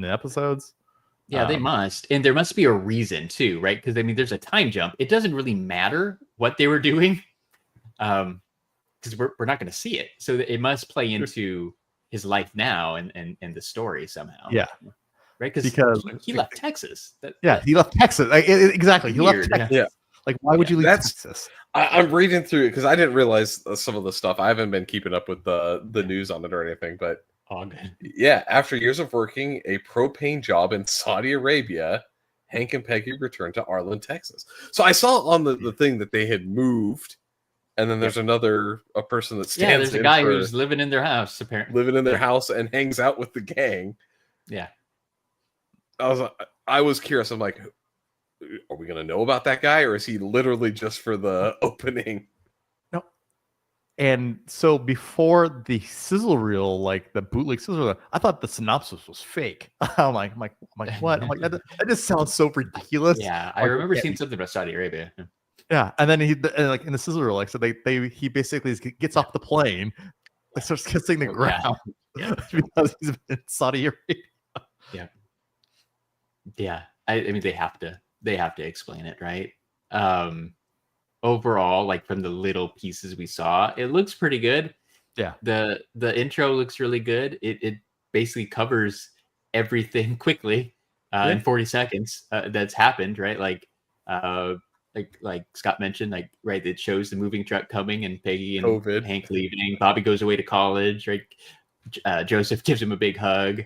episodes. Yeah, they must. And there must be a reason too, right? Because I mean, there's a time jump. It doesn't really matter what they were doing. Because we're not going to see it. So it must play into his life now and the story somehow. Yeah. Right? Because he left Texas. He left Texas. Exactly. He left Texas. Yeah. Like, why would you leave Texas? I'm reading through it because I didn't realize some of the stuff. I haven't been keeping up with the news on it or anything, but yeah, after years of working a propane job in Saudi Arabia, Hank and Peggy returned to Arlen, Texas. So I saw on the thing that they had moved, and then there's a person that stands. Yeah, there's a guy who's living in their house, apparently. Living in their house and hangs out with the gang. Yeah. I was curious. I'm like, are we going to know about that guy, or is he literally just for the opening? No. And so before the sizzle reel, like the bootleg sizzle reel, I thought the synopsis was fake. I'm like, what? I'm like, that just sounds so ridiculous. Yeah, I remember seeing something about Saudi Arabia. Yeah, and then like in the sizzle reel, like so he basically gets off the plane, like starts kissing the ground because he's been in Saudi Arabia. Yeah. I mean, they have to explain it, right? Overall, like from the little pieces we saw, it looks pretty good. Yeah. The intro looks really good. It basically covers everything quickly in 40 seconds that's happened, right? Like Scott mentioned, like, right, it shows the moving truck coming and Peggy and COVID. Hank leaving. Bobby goes away to college, right? Joseph gives him a big hug.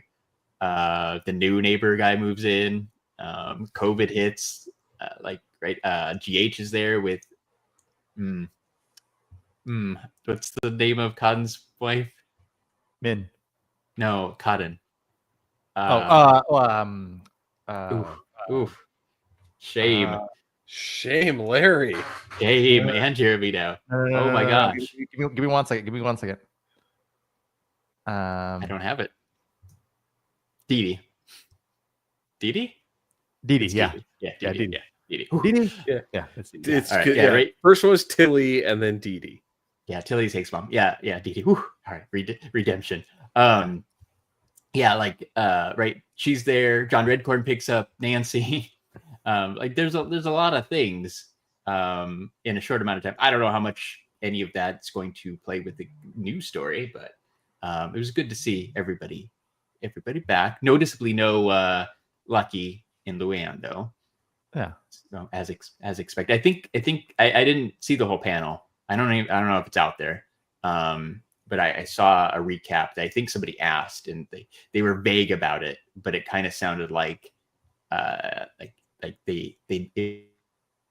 The new neighbor guy moves in. COVID hits. GH is there with what's the name of Cotton's wife? Min. No, Cotton. Oof. Shame. Shame, Larry. Shame and Jeremy now. Oh my gosh. Give me 1 second. Give me 1 second. I don't have it. Dee Dee? Yeah. Dee Dee. Yeah. It's right, good. yeah, right. First one was Tilly, and then Dee Dee. Yeah, Tilly's Hake's mom. Yeah, Dee Dee. All right, redemption. Right. She's there. John Redcorn picks up Nancy. There's a lot of things in a short amount of time. I don't know how much any of that's going to play with the news story, but it was good to see everybody back. Noticeably no Lucky in Luann though. Yeah. So, as expected. I think I didn't see the whole panel. I don't know if it's out there. But I saw a recap that I think somebody asked, and they were vague about it, but it kind of sounded like it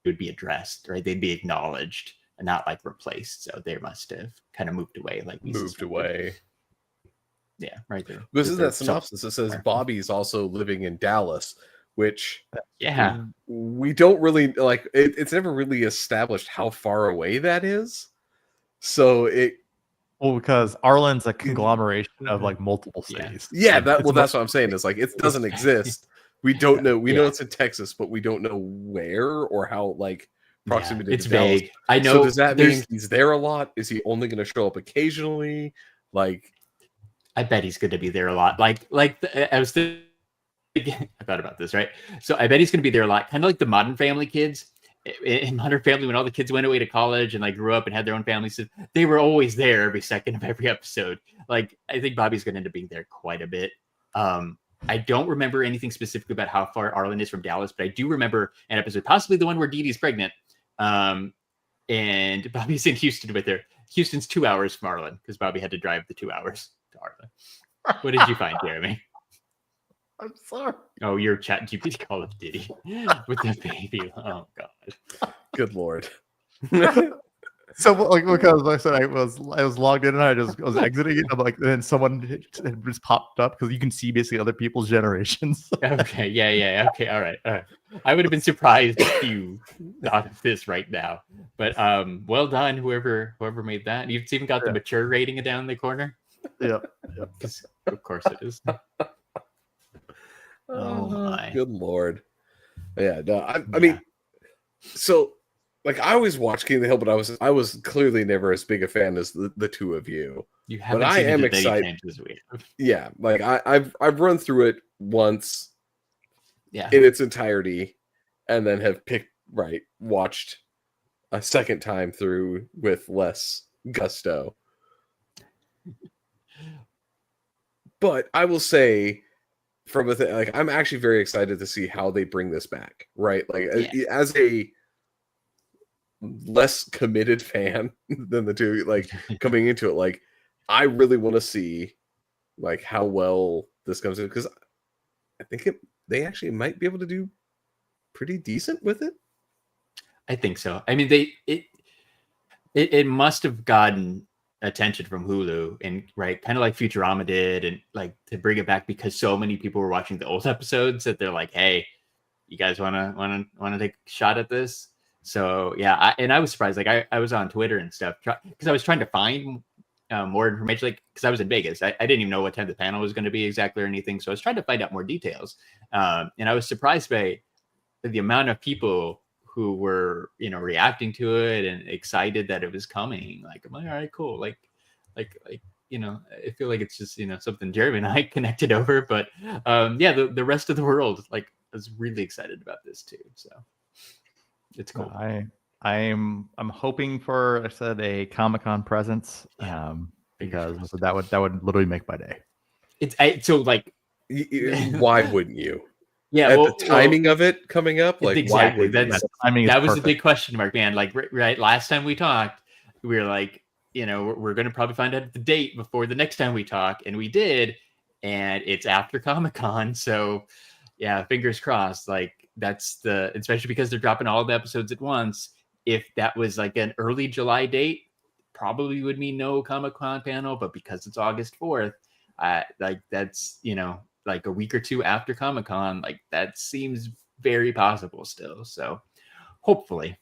would be addressed, right? They'd be acknowledged and not like replaced. So they must have kind of moved away, like we moved away. Yeah, right there. This is that synopsis. It says Bobby's also living in Dallas, which we don't really like. It's never really established how far away that is. So because Arlen's a conglomeration of like multiple cities. Yeah, that's what I'm saying. Is like it doesn't exist. We don't know. We know it's in Texas, but we don't know where or how. Like proximity. It's to Dallas. vague. I know. So does that mean he's there a lot? Is he only going to show up occasionally? Like, I bet he's going to be there a lot. I was thinking, I thought about this, right? So I bet he's going to be there a lot, kind of like the Modern Family kids. In Modern Family, when all the kids went away to college and like grew up and had their own families, they were always there every second of every episode. Like, I think Bobby's going to end up being there quite a bit. I don't remember anything specific about how far Arlen is from Dallas, but I do remember an episode, possibly the one where Dee Dee's pregnant, and Bobby's in Houston with her. Houston's 2 hours from Arlen because Bobby had to drive the 2 hours to Arlen. What did you find, Jeremy? I'm sorry. Oh, your ChatGPT Call of Duty with the baby. Oh God. Good Lord. So like because I said I was logged in and I was exiting it. I'm like, then someone had just popped up because you can see basically other people's generations. Okay. Yeah. Okay. All right. I would have been surprised if you thought of this right now. But well done, whoever made that. You've even got the mature rating down in the corner. Yep. Of course it is. Oh my. Good Lord. Yeah. No. I mean, so. Like I always watched King of the Hill, but I was clearly never as big a fan as the two of you. You haven't but I seen am the excited. We have. Yeah, like I've run through it once, in its entirety, and then have watched a second time through with less gusto. But I will say, from a thing, like I'm actually very excited to see how they bring this back. Right, like as a less committed fan than the two, like coming into it, like I really want to see like how well this comes in because I think they actually might be able to do pretty decent with it. I think so. I mean, it must have gotten attention from Hulu and kind of like Futurama did, and like to bring it back because so many people were watching the old episodes that they're like, hey, you guys want to take a shot at this? So yeah, I was surprised. Like I was on Twitter and stuff because I was trying to find more information. Like because I was in Vegas, I didn't even know what time the panel was going to be exactly or anything. So I was trying to find out more details, and I was surprised by the amount of people who were reacting to it and excited that it was coming. Like I'm like, all right, cool. Like I feel like it's just something Jeremy and I connected over. But the rest of the world was really excited about this too. So. It's cool. I'm hoping for, I said, a Comic-Con presence because that would literally make my day. Why wouldn't you? Yeah, the timing of it coming up, like exactly. Why that was a big question mark, man. Like right, last time we talked, we were like, we're going to probably find out the date before the next time we talk, and we did, and it's after Comic-Con, so yeah, fingers crossed. Like. That's especially because they're dropping all the episodes at once. If that was like an early July date, probably would mean no Comic-Con panel, but because it's August 4th, that's, like a week or two after Comic-Con, like that seems very possible still. So hopefully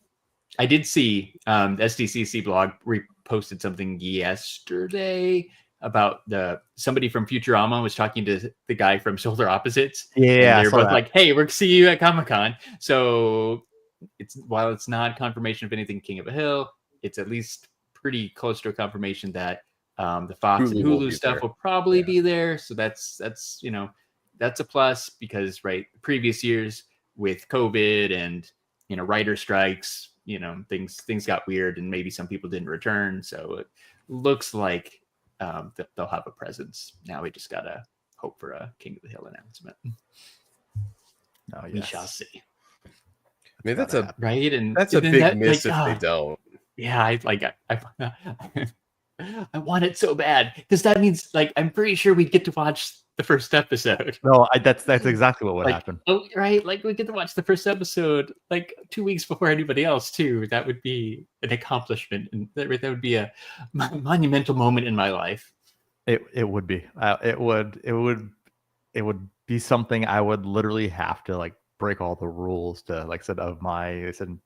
I did see the SDCC blog reposted something yesterday about somebody from Futurama was talking to the guy from Solar Opposites. Yeah, they're both like, "Hey, we're see you at Comic-Con." So while it's not confirmation of anything King of a Hill, it's at least pretty close to a confirmation that the Fox and Hulu stuff will probably be there. So that's a plus because previous years with COVID and writer strikes, things got weird and maybe some people didn't return. So it looks like. They'll have a presence. Now we just gotta hope for a King of the Hill announcement. Oh, yes. We shall see. I mean, that's a big miss if they don't. Yeah, I want it so bad because that means I'm pretty sure we'd get to watch the first episode. No, that's exactly what would happen. Oh, right, we get to watch the first episode 2 weeks before anybody else too. That would be an accomplishment, and that would be a monumental moment in my life. It would be. It would be something I would literally have to like break all the rules to, like I said, I said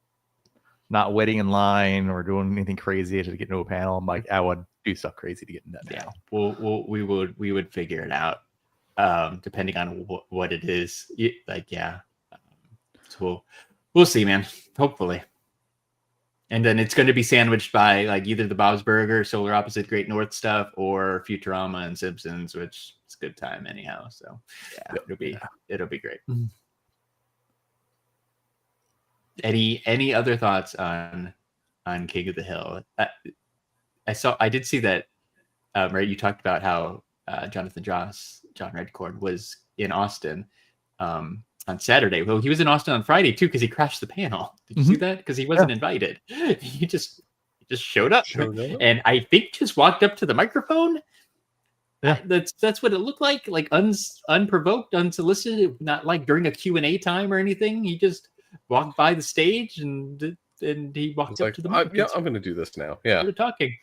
not waiting in line or doing anything crazy to get into a panel. I'm like, I would do stuff crazy to get in that panel. We would figure it out, depending on what it is. So we'll see, man. Hopefully. And then it's going to be sandwiched by like either the Bob's Burger, Solar Opposite Great North stuff, or Futurama and Simpsons, which is a good time anyhow. So yeah, it'll be great. Any other thoughts on King of the Hill? I did see that, right? You talked about how John Redcorn was in Austin on Saturday. Well, he was in Austin on Friday too, because he crashed the panel. Did you see that? Because he wasn't invited. He just showed up. And I think just walked up to the microphone. Yeah, that's what it looked like unprovoked, unsolicited, not like during a Q&A time or anything. He just walked by the stage and he walked up to the microphone. Yeah, I'm going to do this now. Yeah, we're talking.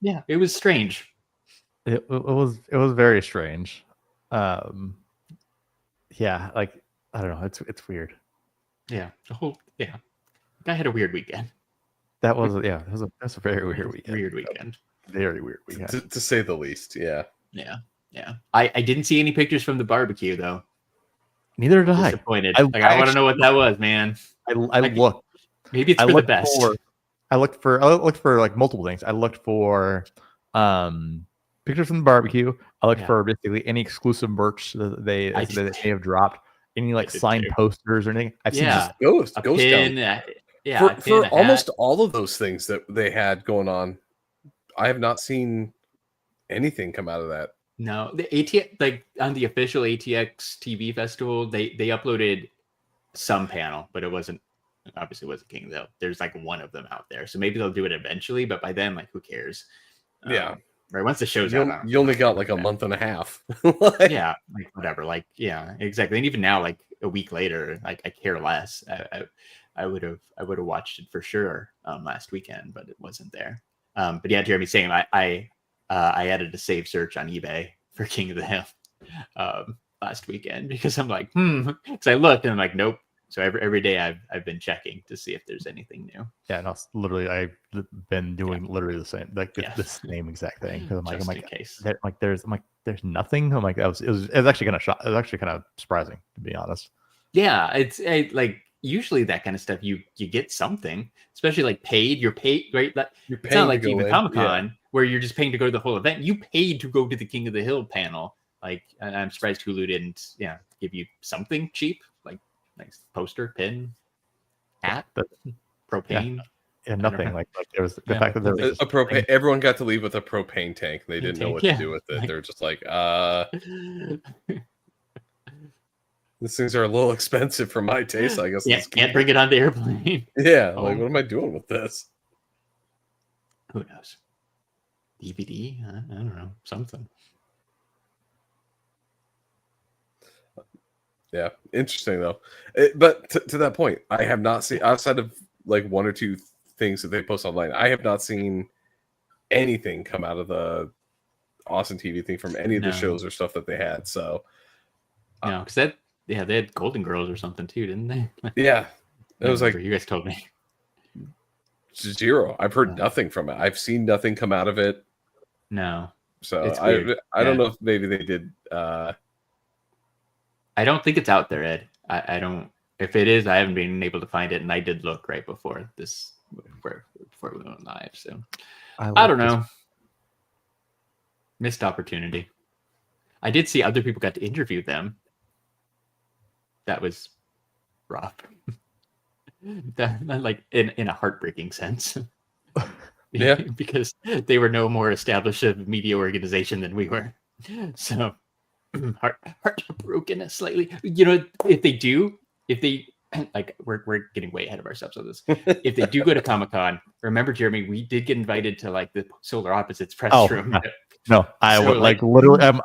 Yeah, it was strange. It was very strange. Yeah, like I don't know. It's weird. Yeah, guy had a weird weekend. That was that's a very weird weekend. Weird weekend. Very weird weekend, to say the least. Yeah. I didn't see any pictures from the barbecue though. Neither did I. Disappointed. I want to know what that was, man. I looked. Maybe it's for the best. I looked for like multiple things. I looked for pictures from the barbecue. I looked for basically any exclusive merch that they have dropped. Any like signed posters or anything. I've seen just ghost pin, town. For almost all of those things that they had going on, I have not seen anything come out of that. No, the ATX, like on the official ATX TV festival, they uploaded some panel, but it wasn't King of the Hill. There's like one of them out there, so maybe they'll do it eventually. But by then, like, who cares? Right, once the show's out, you only got like a month and a half. Yeah, like whatever. Like, yeah, exactly. And even now, like a week later, like I care less. I would have watched it for sure last weekend, but it wasn't there. But yeah, Jeremy, same. I added a save search on eBay for King of the Hill last weekend because I'm like, because I looked and I'm like, nope. So every day I've been checking to see if there's anything new. Yeah, no, literally I've been doing literally the same, like the same exact thing. Because I'm like, there's nothing. I'm like, it was actually kind of shock. It was actually kind of surprising, to be honest. Yeah, it's like usually that kind of stuff you get something, especially like paid. You're paid, right? It's not like even Comic-Con where you're just paying to go to the whole event. You paid to go to the King of the Hill panel. Like, I'm surprised Hulu didn't give you something cheap, like nice poster, pin, hat, propane. Yeah, nothing. Like there was the fact that there was a propane. Everyone got to leave with a propane tank. They didn't know what to do with it. They're just like, these things are a little expensive for my taste. I guess. Yeah, can't bring it on the airplane. Yeah, like what am I doing with this? Who knows? DVD? I don't know. Something. Yeah, interesting though. But to that point, I have not seen, outside of like one or two things that they post online, I have not seen anything come out of the Austin TV thing from any of the shows or stuff that they had. So no, because they had Golden Girls or something too, didn't they? Yeah, it was like you guys told me. Zero. I've heard nothing from it. I've seen nothing come out of it. No. So I don't know if maybe they did. I don't think it's out there, Ed. I don't. If it is, I haven't been able to find it, and I did look right before this, before we went live. So I don't know. Missed opportunity. I did see other people got to interview them. That was rough. That, like in a heartbreaking sense. Yeah, because they were no more established a media organization than we were. So heartbroken slightly. You know, if they like, we're getting way ahead of ourselves on this. If they do go to Comic-Con, remember, Jeremy, we did get invited to like the Solar Opposites press room. No, I would like literally.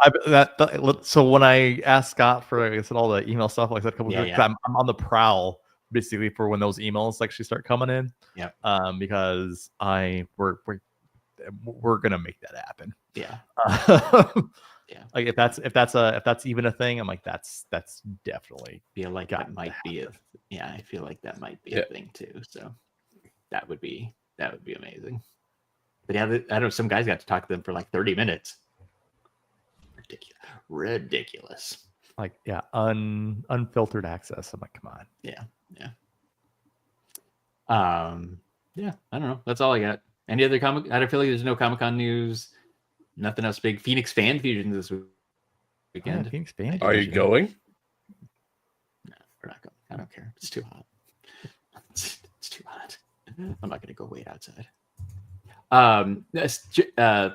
So when I asked Scott for, like I said, all the email stuff, like that, I'm on the prowl basically for when those emails actually start coming in. Yeah. Because we're gonna make that happen. Yeah. Yeah. Like if that's even a thing, I'm like that's definitely feel like that might be I feel like that might be a thing too. So that would be amazing. But yeah, I don't know, some guys got to talk to them for like 30 minutes. Ridiculous. Like unfiltered access. I'm like, come on. Yeah. I don't know. That's all I got. Any other I don't feel like there's no Comic-Con news. Nothing else big. Phoenix Fan Fusion this weekend. Phoenix Fan Are you going? No, we're not going. I don't care. It's too hot. It's too hot. I'm not gonna go wait outside.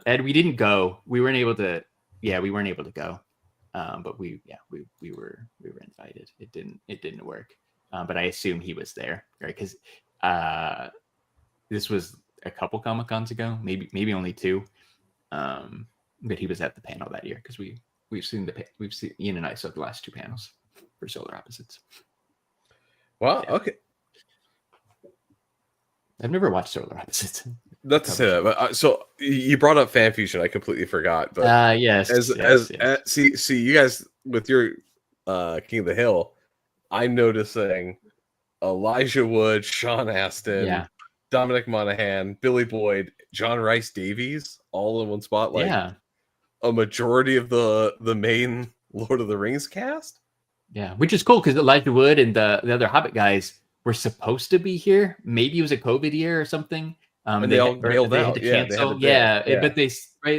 Ed, we didn't go. We weren't able to. Yeah, we weren't able to go. But we were invited. It didn't work. But I assume he was there, right? Because this was a couple Comic-Cons ago, maybe only 2. But he was at the panel that year because we've seen Ian and I saw the last 2 panels for Solar Opposites. Wow. Yeah. Okay. I've never watched Solar Opposites. Not to say that, but so you brought up Fan Fusion. I completely forgot. But yes. See, you guys with your King of the Hill, I'm noticing Elijah Wood, Sean Astin, Dominic Monaghan, Billy Boyd, John Rhys Davies, all in one spot. Like a majority of the main Lord of the Rings cast. Yeah, which is cool because Elijah Wood and the other Hobbit guys were supposed to be here. Maybe it was a COVID year or something. And they all bailed out. Had to cancel.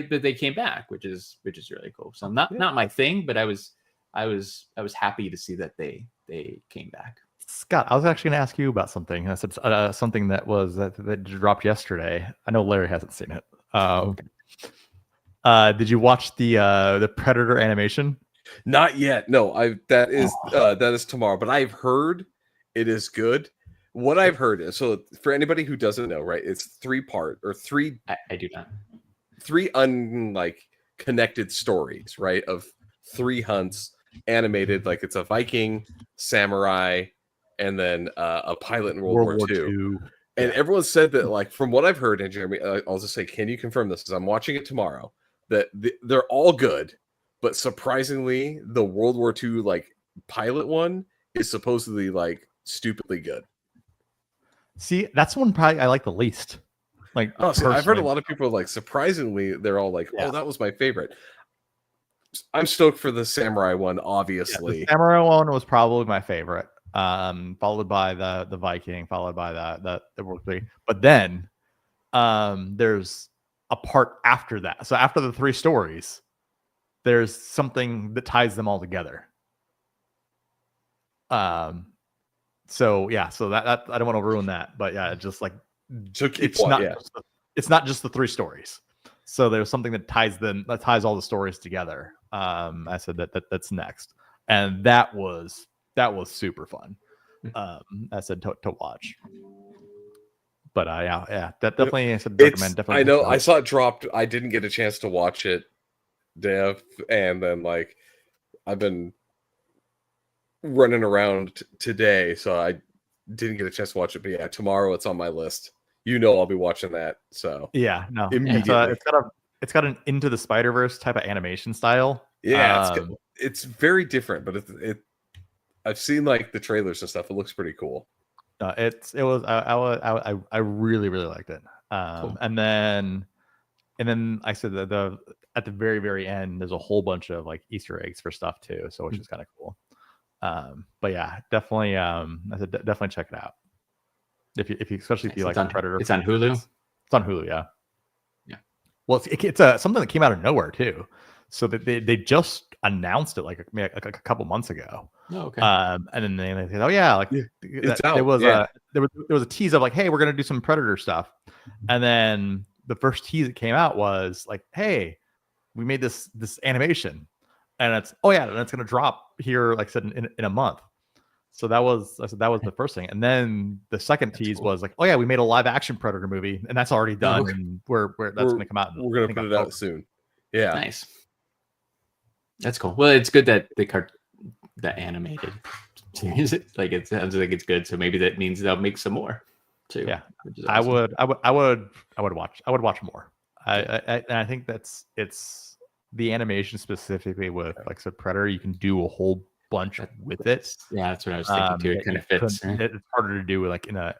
But they came back, which is really cool. So not my thing, but I was happy to see that they came back. Scott, I was actually going to ask you about something. I said something that dropped yesterday. I know Larry hasn't seen it. Did you watch the Predator animation? Not yet. No, that is tomorrow. But I've heard it is good. What I've heard is, so for anybody who doesn't know, right? It's 3-part or 3. I do not. 3 connected stories, right? Of 3 hunts animated, like it's a Viking, samurai, and then a pilot in World War II. And everyone said that, like, from what I've heard, and Jeremy, I'll just say, can you confirm this? Because I'm watching it tomorrow. That they're all good, but surprisingly, the World War II pilot one is supposedly stupidly good. See, that's one probably I like the least. I've heard a lot of people surprisingly, they're all like, "Oh, that was my favorite." I'm stoked for the samurai one, obviously. The samurai one was probably my favorite. Followed by the Viking, followed by the World War III. But then there's a part after that. So after the 3 stories, there's something that ties them all together. So that I don't want to ruin that, but yeah, it's just it's not just the 3 stories. So there's something that ties all the stories together. I said that's next, and that was super fun. I said to watch. But that definitely I said recommend. Definitely, I know I saw it dropped. I didn't get a chance to watch it, Dev, and then I've been running around today, so I didn't get a chance to watch it. But yeah, tomorrow it's on my list. I'll be watching that. So immediately. It's got an Into the Spider-Verse type of animation style. Yeah, it's very different, but I've seen the trailers and stuff. It looks pretty cool. I really liked it. Cool. And then I said that at the very, very end, there's a whole bunch of Easter eggs for stuff too. So which is kind of cool. But yeah, definitely. I said definitely check it out. If you especially if you like Predator. It's on Hulu. It's on Hulu. Yeah. Well, it's something that came out of nowhere too. So that they just announced it a couple months ago. Oh, okay. And then they said, "Oh yeah, it's out." There was a tease of hey, we're gonna do some Predator stuff, and then the first tease that came out was hey, we made this animation, and it's and it's gonna drop here I said in a month. So that was the first thing, and then the second tease was we made a live action Predator movie, and that's already done. Okay. And we're gonna come out. We're gonna put it out soon. Yeah, nice. That's cool. Well, it's good that the animated series it sounds like it's good. So maybe that means they'll make some more too. Yeah, awesome. I would watch more. I think it's the animation specifically with like so Predator. You can do a whole bunch with it. Yeah, that's what I was thinking too. It kind of fits. It's harder to do like in a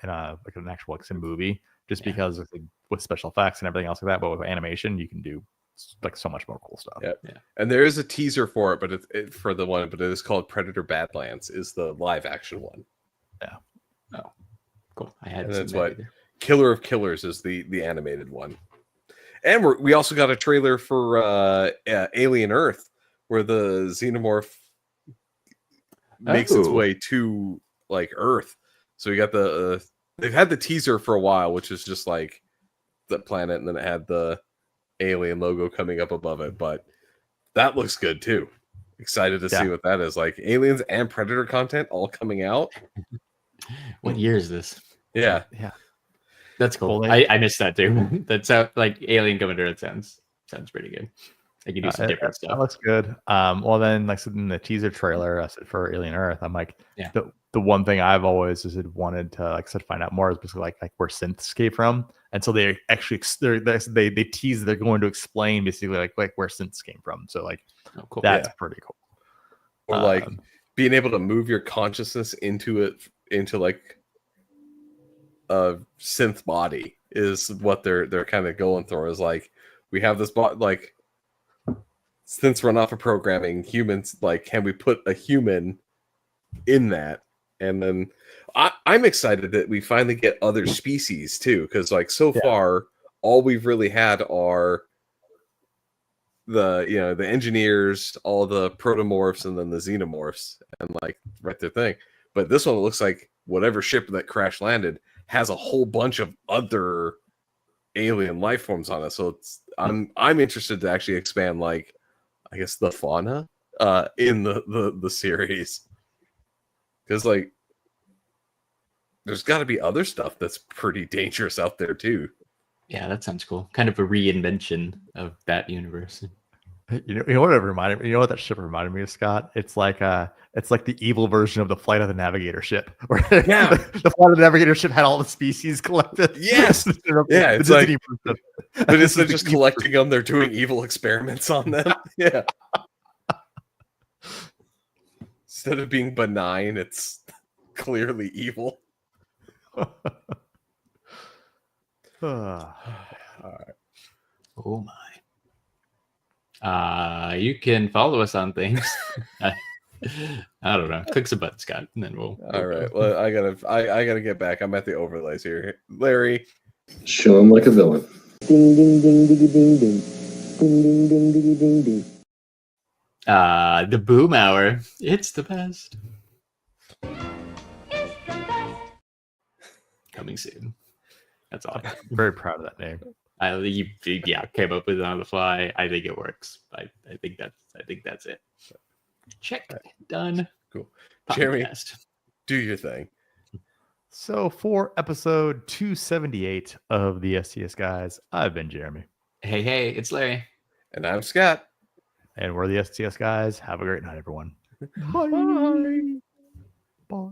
like an actual like some movie, just because with special effects and everything else like that. But with animation, you can do like so much more cool stuff. Yep. Yeah, and there is a teaser for it, but it is called Predator Badlands. Is the live action one? Yeah. Oh, cool. I had. And that's what Killer of Killers is the animated one. And we also got a trailer for Alien Earth, where the xenomorph makes its way to like Earth. So we got they've had the teaser for a while, which is just like the planet, and then it had the alien logo coming up above it. But that looks good too. Excited to see what that is like. Aliens and Predator content all coming out. What year is this? Yeah. That's cool. I missed that too. That's like Alien coming to Earth sounds pretty good. I can do some different stuff. That looks good. Well, then, like in the teaser trailer, I said for Alien Earth, I'm like, the one thing I've always just wanted to like said find out more is basically like where synths came from, and so they actually they tease they're going to explain basically like where synths came from. So like, cool. That's pretty cool. Or like being able to move your consciousness into like a synth body is what they're kind of going for. Is like we have this like synths run off of programming, humans like can we put a human in that? And then I'm excited that we finally get other species too, because like so far all we've really had are the engineers, all the protomorphs, and then the xenomorphs, and like their thing. But this one looks like whatever ship that crash landed has a whole bunch of other alien life forms on it. So I'm interested to actually expand like I guess the fauna in the series. Because like there's got to be other stuff that's pretty dangerous out there too. Yeah, that sounds cool. Kind of a reinvention of that universe. You know what it reminded me? You know what that ship reminded me of, Scott? It's like the evil version of the Flight of the Navigator ship, where the Flight of the Navigator ship had all the species collected. Yes, it's like, but instead of just collecting them, they're doing evil experiments on them. Yeah. Instead of being benign, it's clearly evil. All right. Oh my. You can follow us on things. I don't know. Click some buttons, Scott, and then we'll all right. Well, I gotta get back. I'm at the overlays here. Larry. Show him like a villain. Ding ding ding ding ding ding. Ding ding ding ding ding ding. The Boom Hour. It's the best. Coming soon. That's all. I'm very proud of that name. You came up with it on the fly. I think it works. I think that's it. Check. Done. Cool. Podcast. Jeremy, do your thing. So for episode 278 of the STS Guys, I've been Jeremy. Hey, it's Larry. And I'm Scott. And we're the STS Guys. Have a great night, everyone. Bye. Bye.